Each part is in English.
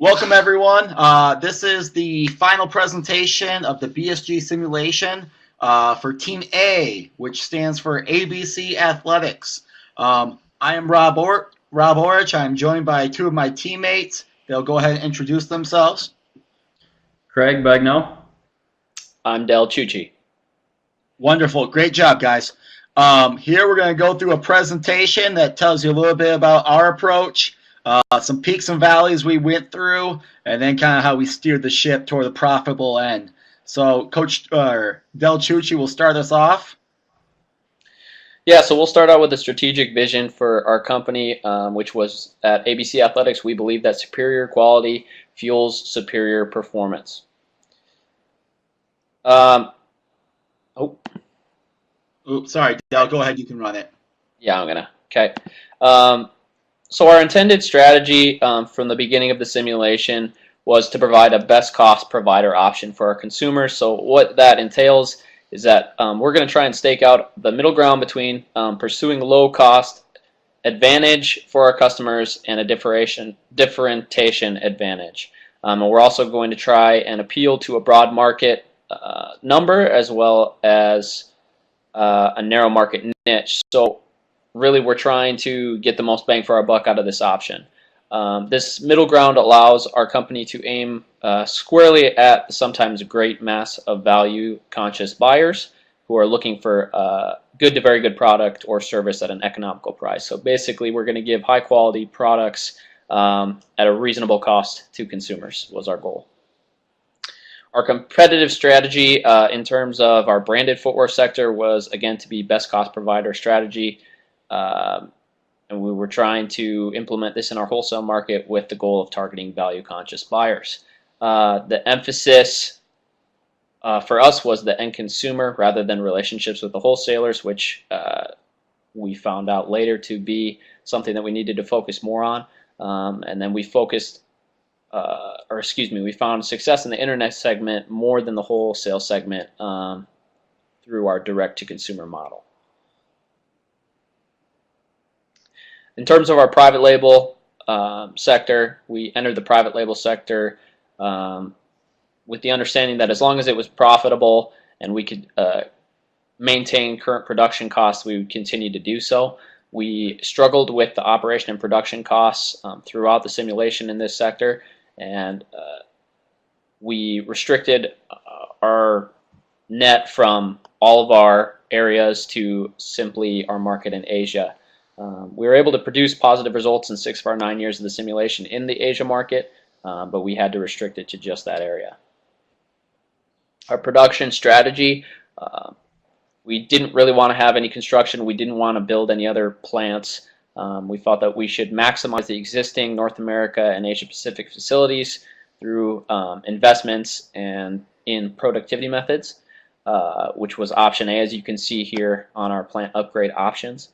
Welcome, everyone. This is the final presentation of the BSG simulation for Team A, which stands for ABC Athletics. I am Rob Orich. I'm joined by two of my teammates. They'll go ahead and introduce themselves. Craig Bagnell. I'm Del Chucci. Wonderful. Great job, guys. Here we're going to go through a presentation that tells you a little bit about our approach, some peaks and valleys we went through, and then kind of how we steered the ship toward the profitable end. So Coach Del Chucci will start us off. Yeah, so we'll start out with the strategic vision for our company, which was at ABC Athletics. We believe that superior quality fuels superior performance. Oops, sorry, Del, go ahead. You can run it. Yeah, I'm gonna. Okay. So our intended strategy from the beginning of the simulation was to provide a best cost provider option for our consumers. So what that entails is that we're going to try and stake out the middle ground between pursuing low cost advantage for our customers and a differentiation advantage. And we're also going to try and appeal to a broad market number as well as a narrow market niche. So really we're trying to get the most bang for our buck out of this option. This middle ground allows our company to aim squarely at the sometimes great mass of value conscious buyers who are looking for good to very good product or service at an economical price. So basically we're going to give high quality products at a reasonable cost to consumers was our goal. Our competitive strategy in terms of our branded footwear sector was again to be best cost provider strategy. And we were trying to implement this in our wholesale market with the goal of targeting value-conscious buyers. The emphasis for us was the end consumer rather than relationships with the wholesalers, which we found out later to be something that we needed to focus more on. And then we found success in the internet segment more than the wholesale segment through our direct-to-consumer model. In terms of our private label sector, we entered the private label sector with the understanding that as long as it was profitable and we could maintain current production costs, we would continue to do so. We struggled with the operation and production costs throughout the simulation in this sector, and we restricted our net from all of our areas to simply our market in Asia. We were able to produce positive results in 6 of our 9 years of the simulation in the Asia market, but we had to restrict it to just that area. Our production strategy, we didn't really want to have any construction. We didn't want to build any other plants. We thought that we should maximize the existing North America and Asia Pacific facilities through investments and in productivity methods, which was option A, as you can see here on our plant upgrade options.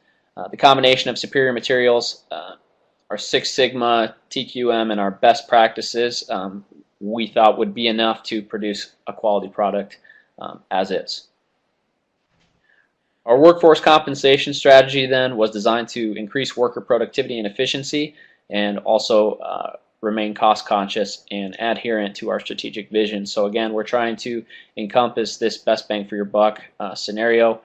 The combination of superior materials, our Six Sigma, TQM, and our best practices we thought would be enough to produce a quality product as is. Our workforce compensation strategy then was designed to increase worker productivity and efficiency and also remain cost conscious and adherent to our strategic vision. So again, we're trying to encompass this best bang for your buck scenario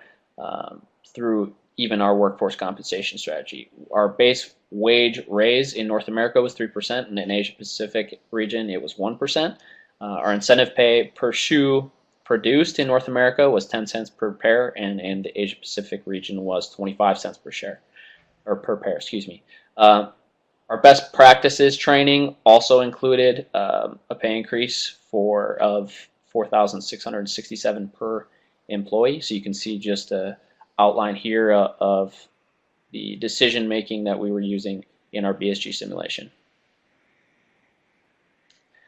through even our workforce compensation strategy. Our base wage raise in North America was 3%, and in Asia Pacific region it was 1%. Our incentive pay per shoe produced in North America was 10 cents per pair, and in the Asia Pacific region was 25 cents per share, or per pair, excuse me. Our best practices training also included a pay increase of $4,667 per employee. So you can see just a outline here of the decision making that we were using in our BSG simulation.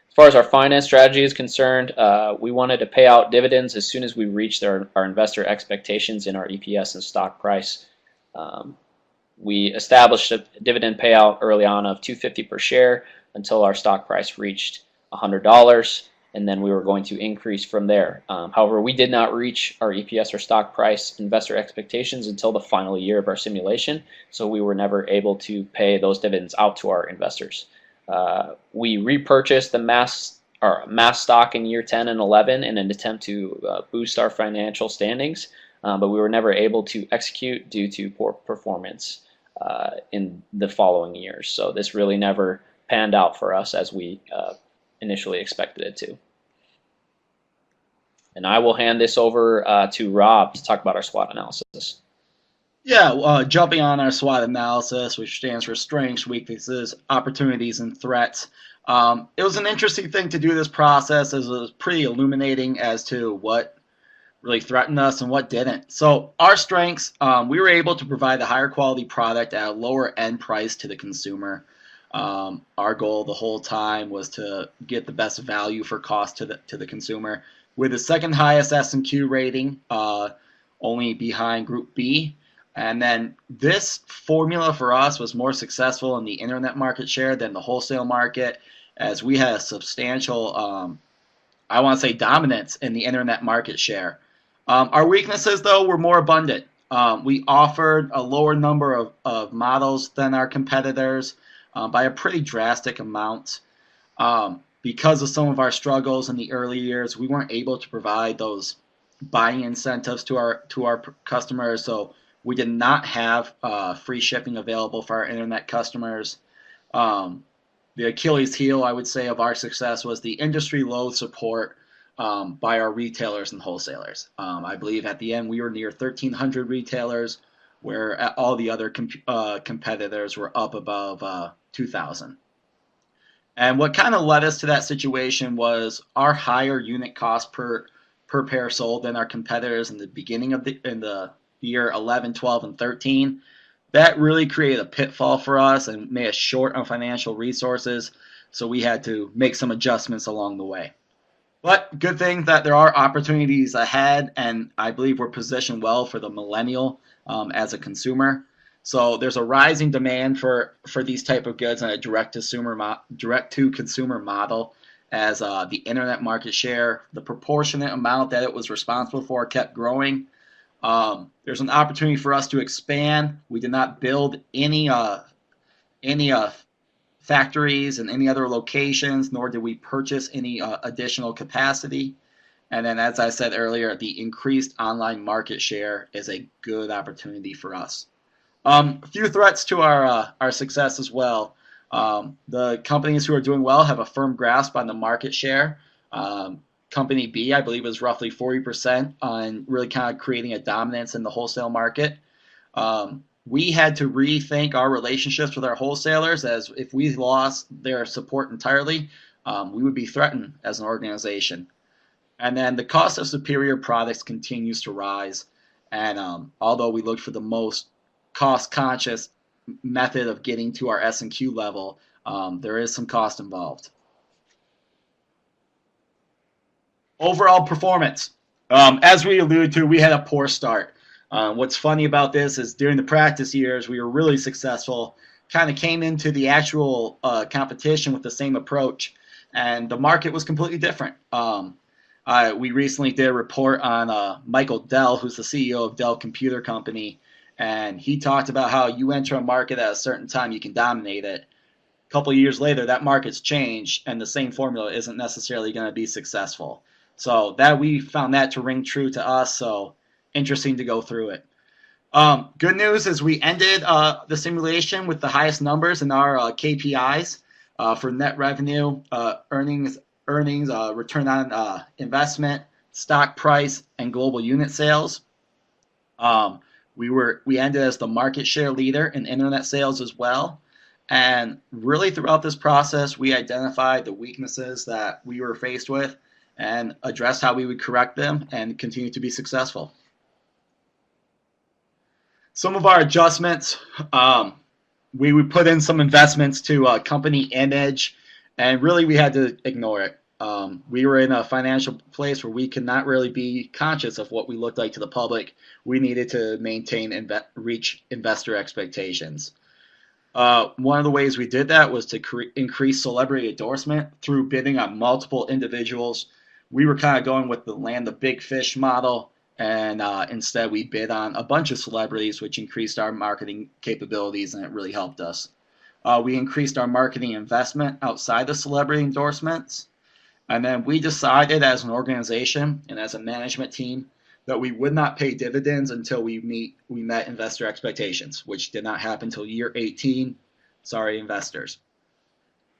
As far as our finance strategy is concerned, we wanted to pay out dividends as soon as we reached our investor expectations in our EPS and stock price. We established a dividend payout early on of $2.50 per share until our stock price reached $100. And then we were going to increase from there. However, we did not reach our EPS or stock price investor expectations until the final year of our simulation, so we were never able to pay those dividends out to our investors. We repurchased the mass stock in year 10 and 11 in an attempt to boost our financial standings, but we were never able to execute due to poor performance in the following years. So this really never panned out for us as we initially expected it to. And I will hand this over to Rob to talk about our SWOT analysis. Yeah, jumping on our SWOT analysis, which stands for strengths, weaknesses, opportunities, and threats. It was an interesting thing to do this process, as it was pretty illuminating as to what really threatened us and what didn't. So our strengths, we were able to provide a higher quality product at a lower end price to the consumer. Our goal the whole time was to get the best value for cost to the consumer, with the second highest S&Q rating, only behind Group B. And then this formula for us was more successful in the internet market share than the wholesale market, as we had a substantial, I want to say, dominance in the internet market share. Our weaknesses, though, were more abundant. We offered a lower number of models than our competitors by a pretty drastic amount. Because of some of our struggles in the early years, we weren't able to provide those buying incentives to our customers, so we did not have free shipping available for our internet customers. The Achilles heel, I would say, of our success was the industry low support by our retailers and wholesalers. I believe at the end we were near 1,300 retailers, where all the other competitors were up above 2,000. And what kind of led us to that situation was our higher unit cost per pair sold than our competitors in the beginning of the year 11, 12, and 13. That really created a pitfall for us and made us short on financial resources, so we had to make some adjustments along the way. But good thing that there are opportunities ahead, and I believe we're positioned well for the millennial as a consumer. So there's a rising demand for these type of goods on a direct-to-consumer model, as the internet market share, the proportionate amount that it was responsible for, kept growing. There's an opportunity for us to expand. We did not build any factories in any other locations, nor did we purchase any additional capacity. And then, as I said earlier, the increased online market share is a good opportunity for us. A few threats to our success as well. The companies who are doing well have a firm grasp on the market share. Company B, I believe, is roughly 40% on really kind of creating a dominance in the wholesale market. We had to rethink our relationships with our wholesalers, as if we lost their support entirely, we would be threatened as an organization. And then the cost of superior products continues to rise. And although we looked for the most cost-conscious method of getting to our S&Q level, there is some cost involved. Overall performance. As we alluded to, we had a poor start. What's funny about this is during the practice years, we were really successful, kind of came into the actual competition with the same approach, and the market was completely different. We recently did a report on Michael Dell, who's the CEO of Dell Computer Company, and he talked about how you enter a market at a certain time, you can dominate it. A couple of years later, that market's changed, and the same formula isn't necessarily going to be successful. So that we found that to ring true to us, so interesting to go through it. Good news is we ended the simulation with the highest numbers in our KPIs for net revenue, earnings, return on investment, stock price, and global unit sales. We ended as the market share leader in internet sales as well. And really throughout this process, we identified the weaknesses that we were faced with and addressed how we would correct them and continue to be successful. Some of our adjustments, we would put in some investments to company image, and really we had to ignore it. We were in a financial place where we could not really be conscious of what we looked like to the public. We needed to maintain and reach investor expectations. One of the ways we did that was to increase celebrity endorsement through bidding on multiple individuals. We were kind of going with the land the big fish model, and instead we bid on a bunch of celebrities, which increased our marketing capabilities, and it really helped us. we increased our marketing investment outside the celebrity endorsements. And then we decided as an organization and as a management team that we would not pay dividends until we met investor expectations, which did not happen until year 18. Sorry, investors.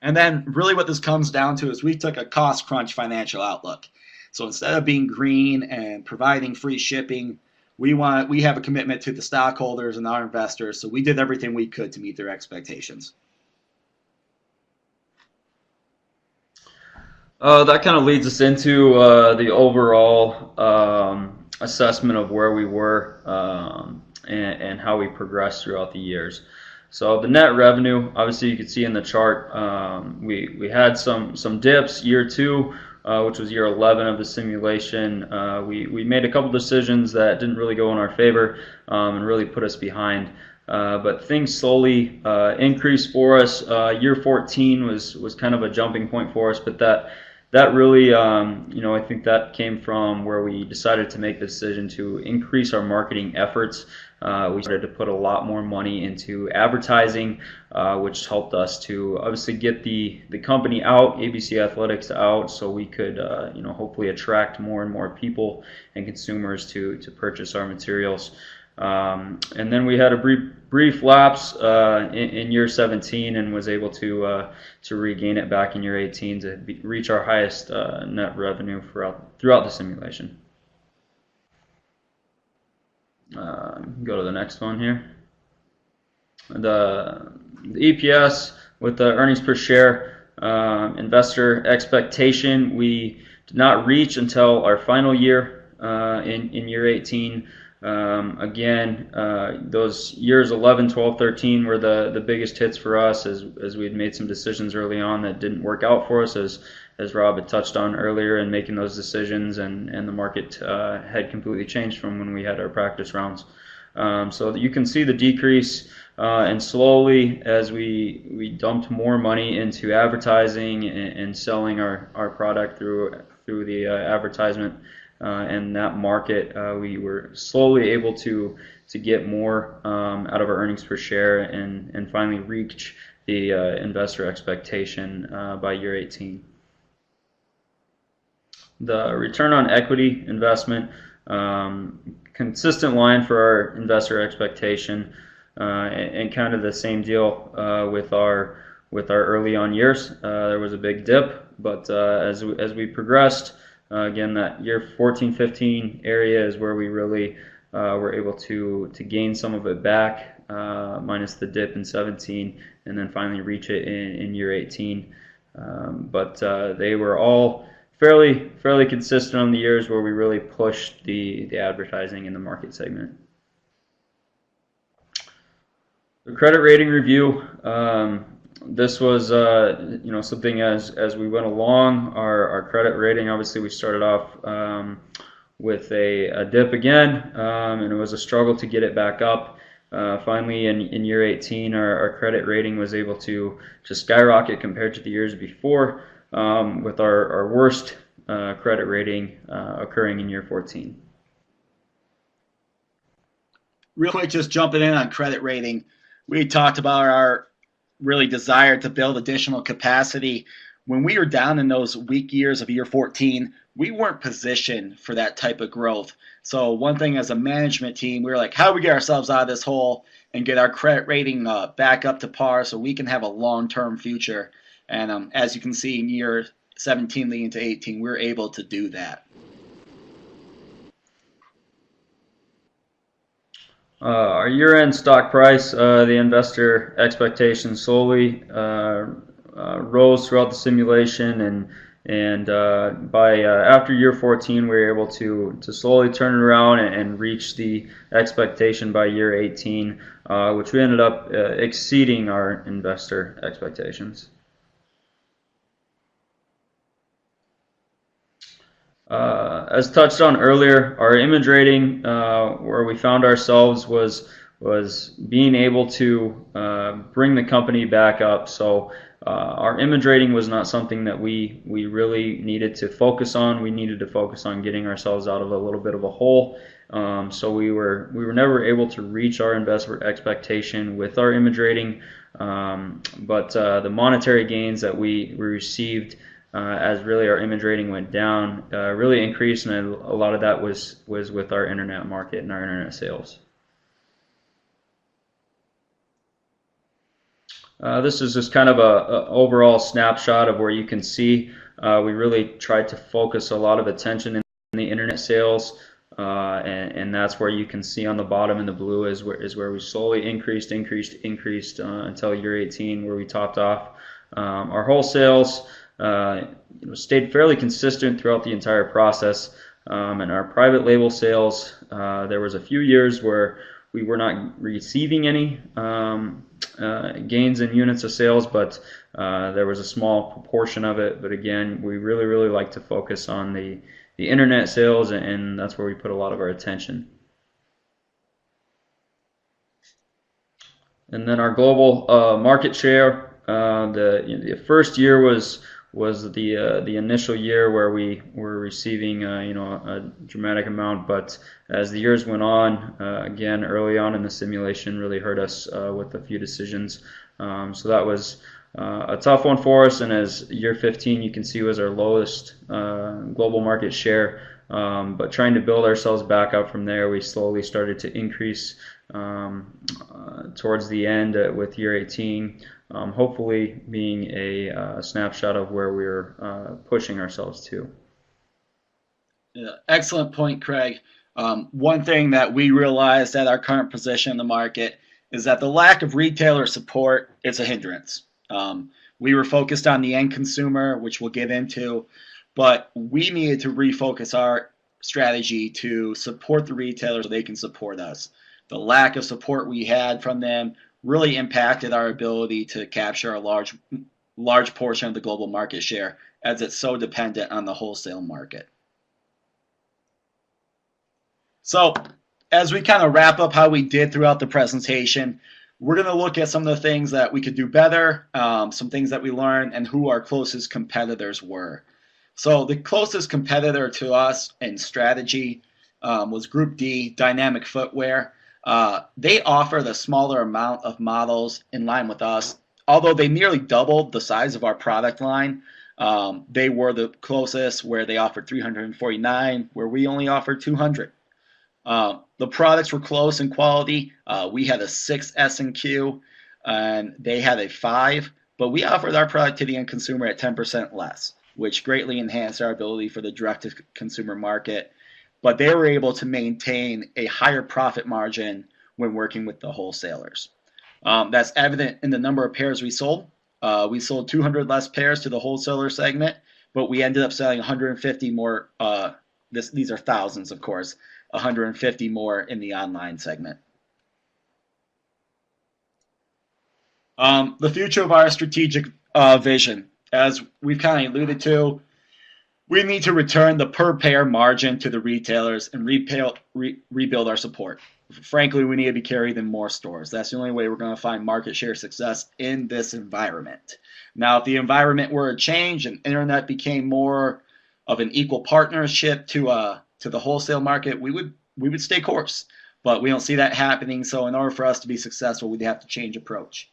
And then really what this comes down to is we took a cost crunch financial outlook. So instead of being green and providing free shipping, we have a commitment to the stockholders and our investors. So we did everything we could to meet their expectations. That kind of leads us into the overall assessment of where we were and how we progressed throughout the years. So the net revenue, obviously you can see in the chart, we had some dips. Year 2, which was year 11 of the simulation, we made a couple decisions that didn't really go in our favor and really put us behind. But things slowly increased for us. Year 14 was kind of a jumping point for us, but that really, I think that came from where we decided to make the decision to increase our marketing efforts. We started to put a lot more money into advertising, which helped us to obviously get the company out, ABC Athletics out, so we could, hopefully attract more and more people and consumers to purchase our materials. And then we had a brief lapse in year 17 and was able to regain it back in year 18 to reach our highest net revenue throughout the simulation. Go to the next one here. The EPS with the earnings per share investor expectation we did not reach until our final year in year 18. Again, those years 11, 12, 13 were the biggest hits for us as we had made some decisions early on that didn't work out for us, as Rob had touched on earlier in making those decisions, and the market had completely changed from when we had our practice rounds. So you can see the decrease, and slowly as we dumped more money into advertising and selling our product through the advertisement and that market, we were slowly able to get more out of our earnings per share and finally reach the investor expectation by year 18. The return on equity investment, consistent line for our investor expectation, and kind of the same deal with our early on years. There was a big dip, but as we progressed, again, that year 14-15 area is where we really were able to gain some of it back, minus the dip in 17, and then finally reach it in year 18. But they were all fairly consistent on the years where we really pushed the advertising in the market segment. The credit rating review. This was something as we went along, our credit rating, obviously we started off with a dip again, and it was a struggle to get it back up. Finally in year 18 our credit rating was able to skyrocket compared to the years before, with our worst credit rating occurring in year 14. Real quick, just jumping in on credit rating, we talked about our really desire to build additional capacity. When we were down in those weak years of year 14, we weren't positioned for that type of growth. So one thing as a management team, we were like, how do we get ourselves out of this hole and get our credit rating back up to par so we can have a long-term future? And as you can see in year 17 leading to 18, we're able to do that. Our year-end stock price, the investor expectations slowly rose throughout the simulation, and by after year 14 we were able to slowly turn it around and reach the expectation by year 18, which we ended up exceeding our investor expectations. As touched on earlier, our image rating, where we found ourselves was being able to bring the company back up. So our image rating was not something that we really needed to focus on. We needed to focus on getting ourselves out of a little bit of a hole. So we were never able to reach our investor expectation with our image rating. But the monetary gains that we received as really our image rating went down really increased, and a lot of that was with our internet market and our internet sales. This is just kind of a overall snapshot of where you can see we really tried to focus a lot of attention in the internet sales, and that's where you can see on the bottom in the blue is where we slowly increased until year 18, where we topped off. Our wholesales stayed fairly consistent throughout the entire process, and our private label sales, there was a few years where we were not receiving any gains in units of sales, but there was a small proportion of it. But again, we really like to focus on the internet sales, and that's where we put a lot of our attention. And then our global market share, the first year was the initial year where we were receiving a dramatic amount, but as the years went on, again early on in the simulation really hurt us with a few decisions. So that was a tough one for us, and as year 15 you can see was our lowest global market share, but trying to build ourselves back up from there, we slowly started to increase towards the end with year 18, hopefully being a snapshot of where we're pushing ourselves to. Yeah, excellent point, Craig. One thing that we realized at our current position in the market is that the lack of retailer support is a hindrance. We were focused on the end consumer, which we'll get into, but we needed to refocus our strategy to support the retailers so they can support us. The lack of support we had from them really impacted our ability to capture a large portion of the global market share, as it's so dependent on the wholesale market. So as we kind of wrap up how we did throughout the presentation, we're going to look at some of the things that we could do better, some things that we learned, and who our closest competitors were. So the closest competitor to us in strategy was Group D, Dynamic Footwear. They offered a smaller amount of models in line with us. Although they nearly doubled the size of our product line, they were the closest, where they offered 349, where we only offered 200. The products were close in quality. We had a 6 S&Q, and they had a 5, but we offered our product to the end consumer at 10% less, which greatly enhanced our ability for the direct-to-consumer market. But they were able to maintain a higher profit margin when working with the wholesalers. That's evident in the number of pairs we sold. We sold 200 less pairs to the wholesaler segment, but we ended up selling 150 more. These are thousands, of course, 150 more in the online segment. The future of our strategic vision, as we've kind of alluded to, we need to return the per pair margin to the retailers and rebuild our support. Frankly, we need to be carried in more stores. That's the only way we're going to find market share success in this environment. Now, if the environment were to change and internet became more of an equal partnership to the wholesale market, we would stay course. But we don't see that happening. So in order for us to be successful, we'd have to change approach.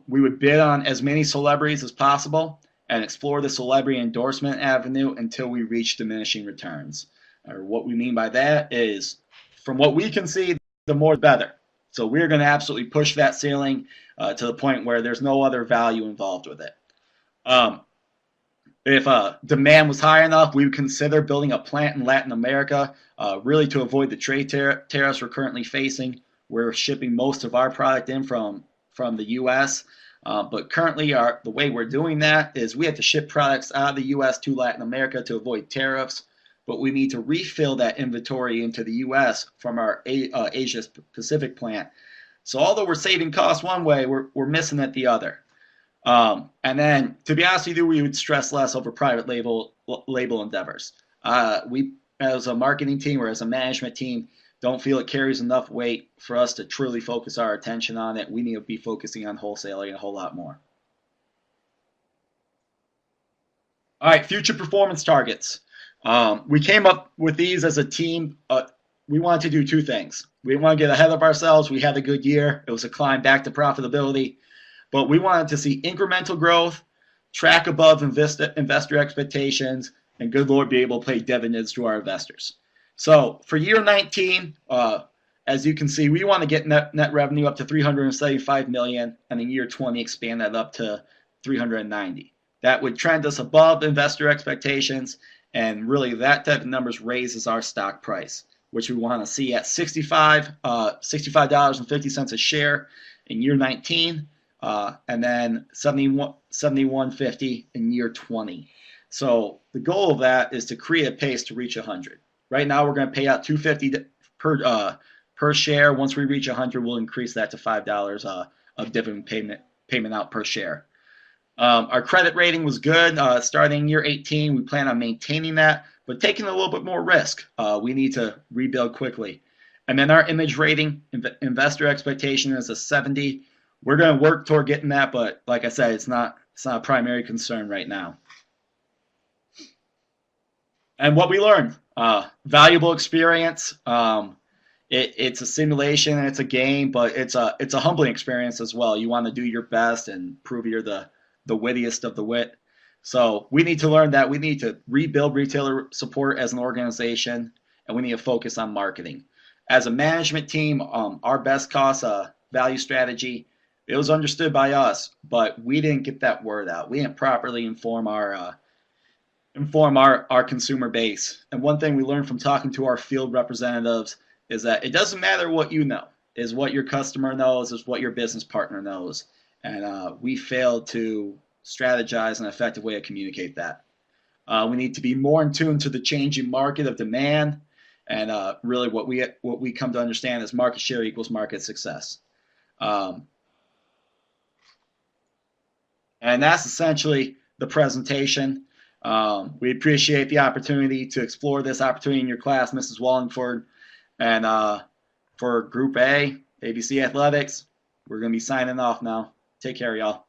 We would bid on as many celebrities as possible and explore the celebrity endorsement avenue until we reach diminishing returns. Or what we mean by that is, from what we can see, the more the better. So we're going to absolutely push that ceiling to the point where there's no other value involved with it. If demand was high enough, we would consider building a plant in Latin America, really to avoid the trade tariffs we're currently facing. We're shipping most of our product in from the U.S., but currently the way we're doing that is we have to ship products out of the U.S. to Latin America to avoid tariffs, but we need to refill that inventory into the U.S. from our Asia Pacific plant. So although we're saving costs one way, we're missing it the other. And then, to be honest with you, we would stress less over private label endeavors. We, as a marketing team or as a management team, don't feel it carries enough weight for us to truly focus our attention on it. We need to be focusing on wholesaling a whole lot more. All right, future performance targets. We came up with these as a team. We wanted to do two things. We didn't want to get ahead of ourselves. We had a good year. It was a climb back to profitability. but we wanted to see incremental growth, track above investor expectations, and good Lord, be able to pay dividends to our investors. So for year 19, as you can see, we want to get net revenue up to $375 million, and in year 20 expand that up to $390. That would trend us above investor expectations, and really that type of numbers raises our stock price, which we want to see at $65.50 a share in year 19, and then $71.50 in year 20. So the goal of that is to create a pace to reach 100. Right now we're going to pay out $2.50 per share. Once we reach 100, we'll increase that to $5 of dividend payment out per share. Our credit rating was good starting year 18. We plan on maintaining that, but taking a little bit more risk. We need to rebuild quickly. And then our image rating, investor expectation is a 70. We're going to work toward getting that, but like I said, it's not a primary concern right now. And what we learned, valuable experience. It's a simulation and it's a game, but it's a humbling experience as well. You want to do your best and prove you're the wittiest of the wit. So we need to learn that we need to rebuild retailer support as an organization, and we need to focus on marketing. As a management team, our best cost value strategy, it was understood by us, but we didn't get that word out. We didn't properly inform our consumer base. And one thing we learned from talking to our field representatives is that it doesn't matter what you know, is what your customer knows, is what your business partner knows. And we failed to strategize an effective way to communicate that. We need to be more in tune to the changing market of demand, and really what we come to understand is market share equals market success. And that's essentially the presentation. We appreciate the opportunity to explore this opportunity in your class, Mrs. Wallingford. And for Group A, ABC Athletics, we're going to be signing off now. Take care, y'all.